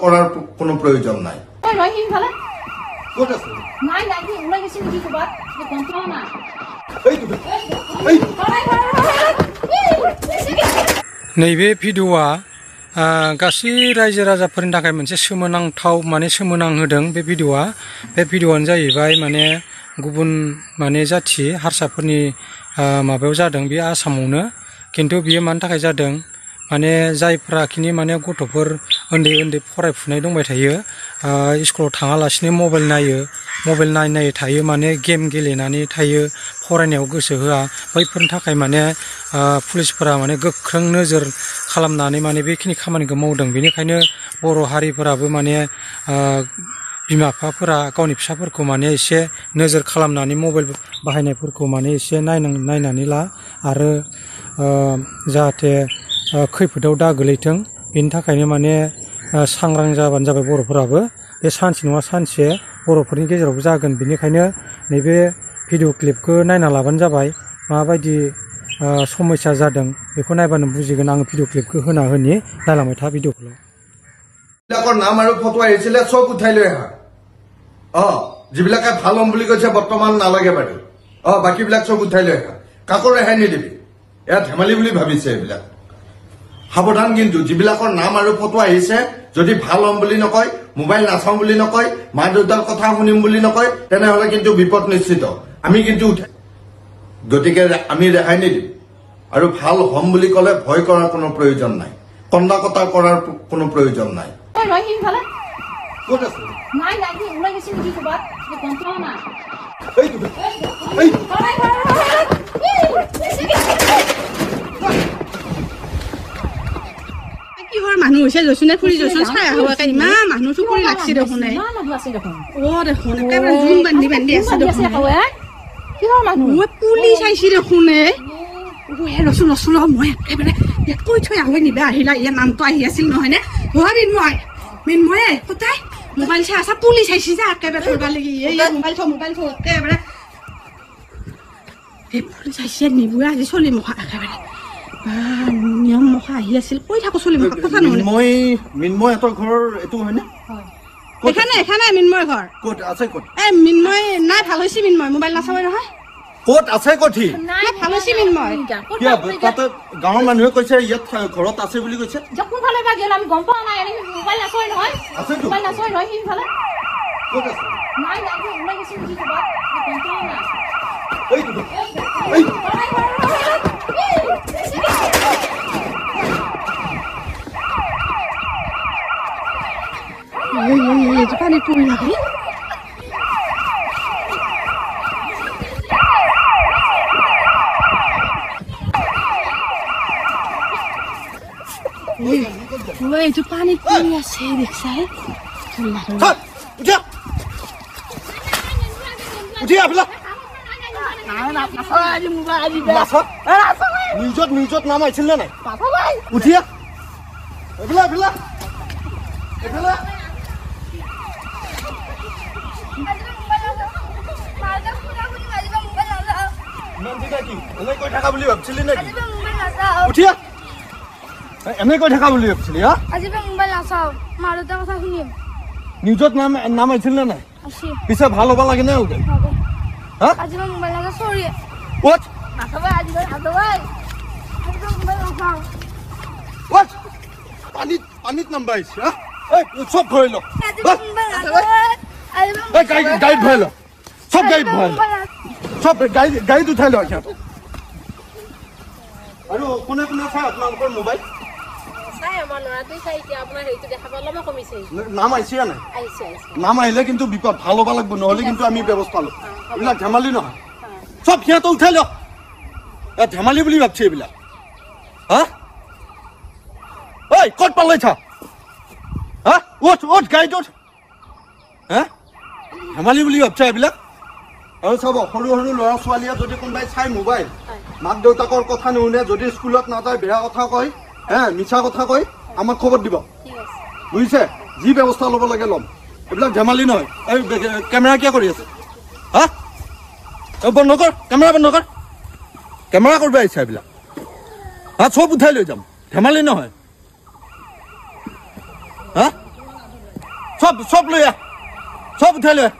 কৰাৰ কোনো প্ৰয়োজন নাই ক'ত আছে নাই নাই ওলাই গৈছে নেকি ক'বাত গম পোৱা না नैबे भिडिअ'आ गासै रायजो राजाफोरनि थाखाय मोनसे सोमोनांथाव माने सोमोनांहोदों बे भिडिअ'आनो जाहैबाय माने गुबुन माने जाथि हारसाफोरनि माबायाव जादों बे आसामावनो किन्तु बियो मानि थाखाय जादों माने जायफ्राखिनि माने गथ'फोर उन्दै उन्दै फरायफुनाय दंबाय थायो स्कुलाव थाङालासिनो मबाइल नायै थायो माने गेम गेलेनानै थायो फरायनायाव गोसो होआ बैफोरनि थाखाय माने पुलिसफोरा माने गोख्रों नोजोर खालामनानै माने बेखिनि खामानिखौ मावदों बेनिखायनो बर' हारिफोराबो माने बिमा बिफाफोरा गावनि फिसाफोरखौ माने एसे नोजोर खालामनानै मबाइल बाहायनायफोरखौ माने एसे नायनानै ला आरो जाहाथे खैफोदाव दा गोलैथों बेनि थाखायनो माने सांग्रां जाबानो जाबाय बर'फोराबो बे सानसे नङा सानसे बर'फोरनि गेजेरावबो जागोन बेनिखायनो नैबे भिडिअ क्लिपखौ नायना लाबानो जाबाय माबायदि समस्या जादों बेखौ नायबानो बुजिगोन आं भिडिअ क्लिपखौ होना होनि नायलांबाय था भिडिअखौ বিলাকৰ নাম আৰু ফটো আহিছিলে চব উঠাই লৈ আহা যিবিলাকে ভাল হম বুলি কৈছে বৰ্তমান নালাগে বাৰু বাকীবিলাক চব উঠাই লৈ আহা কাকো ৰেহাই নিদিবি এয়া ধেমালি বুলি ভাবিছে এইবিলাক সাৱধান কিন্তু যিবিলাকৰ নাম আৰু ফটো আহিছে যদি ভাল হম বুলি নকয় মোবাইল নাচাওঁ বুলি নকয় মা দেউতাৰ কথা শুনিম বুলি নকয় তেনেহলে কিন্তু বিপদ নিশ্চিত আমি কিন্তু উঠাই গতিকে আমি ৰেহাই নিদিম আৰু ভাল হম বুলি ক'লে ভয় কৰাৰ কোনো প্ৰয়োজন নাই কন্দা কটা কৰাৰ কোনো প্ৰয়োজন নাই ক'ত আছে নাই নাই ওলাই গৈছে নেকি ক'বাত গম পোৱা না কিহৰ মানুহ হৈছে জচোনে ফুৰি জচোন চাই আহোকে ইমান মানুহ চুকুৰি লাগছে দেখোন দেখোন একেবাৰে জুম বান্ধি আছে দেখোন কিহৰ মানুহ মই পুলিচ আহিছে দেখোন ৰচোন মই একেবাৰে কৈ থৈ আহোঁ নিবা আহিলা ইয়াৰ নামটো আহি আছিল নহয়নে মিনময় কোথায় মোবাইল চাই আছা পুলিচ আহিছে যে একেবাৰে ধৰবা লাগি মোবাইল থ একেবাৰে পুলিচ আহিছে নিবুৱে আজি চলি মুখা একেবাৰে নিয়ম মুখা আহি আছিল কৈ থাকো চলি মুখা কথা নহয় মিনময় এটাৰ ঘৰৰ এইটো হয়নে এখানে মিনময় ঘৰ ক'ত আছে ক'ত মিনময় নাই ভাল হৈছে মিনময় মোবাইল নাচাবই নহয় ক'ত আছে কঠি নাই ভাল হৈছে মিনময় তাতে গাঁৱৰ মানুহে কৈছে ইয়াত ঘৰত আছে বুলি কৈছে কোনফালে বা গেল আমি গম পোৱা নাই মোবাইল নাচাই নহয় মোবাইল নাচাই নহয় সিফালে ক'ত আছে নাই নাই ওলাই গৈছে নেকি ক'বাত গম পোৱা না পানী পৰি লাগে এইটো পানী পৰি আছে দেখছাই নিউজত নাম আহিছিল নে নাই উঠিয়া কৈ থাকা বুলি ভাবছিলি নেকি উঠিয়া এনে কৈ থাকা বুলি ভাবছিলি আজি মোবাইল নাচাও মা দেউতাৰ কথা শুনিম নিউজত নাম আহিছিল নে নাই পিছে ভাল হ'ব লাগে নে আজি মোবাইল নাচাও সৰি ক'ত নাচাবা আজি মোবাইল নাচাও পানীত নাম্বাৰ আহিছে চব ভৰাই ল গাড়ীত ভৰাই ল চব গাড়ীত ভৰাই ল চব গাড়ীত উঠাই ল আৰু কোনে চাই আপোনালোকৰ মোবাইল নাম আহিছে নাই নাম আহিলে কিন্তু বিপদ ভাল হ'ব লাগিব নহ'লে কিন্তু আমি ব্যৱস্থা লওঁ এইবিলাক ধেমালি নহয় চব সিহঁতে উঠাই ল ধেমালি বুলি ভাবছে এইবিলাক ক'ত পালাই থা উঠ গাড়ীত উঠ ধেমালি বুলি ভাবছে এইবিলাক আৰু চাব সৰু সৰু ল'ৰা ছোৱালীয়ে যদি কোনোবাই চাই মোবাইল মাক দেউতাকৰ কথা নুশুনে যদি স্কুলত নাযায় বেয়া কথা কয় মিছা কথা কয় আমাক খবৰ দিব বুজিছে যি ব্যৱস্থা ল'ব লাগে ল'ম এইবিলাক ধেমালি নহয় এই কেমেৰা কিয় কৰি আছে বন্ধ কৰ কেমেৰা বন্ধ কৰ কেমেৰা কৰিব আহিছে এইবিলাক চব উঠাই লৈ যাম ধেমালি নহয় চব লৈ আহ চব উঠাই লৈ আহ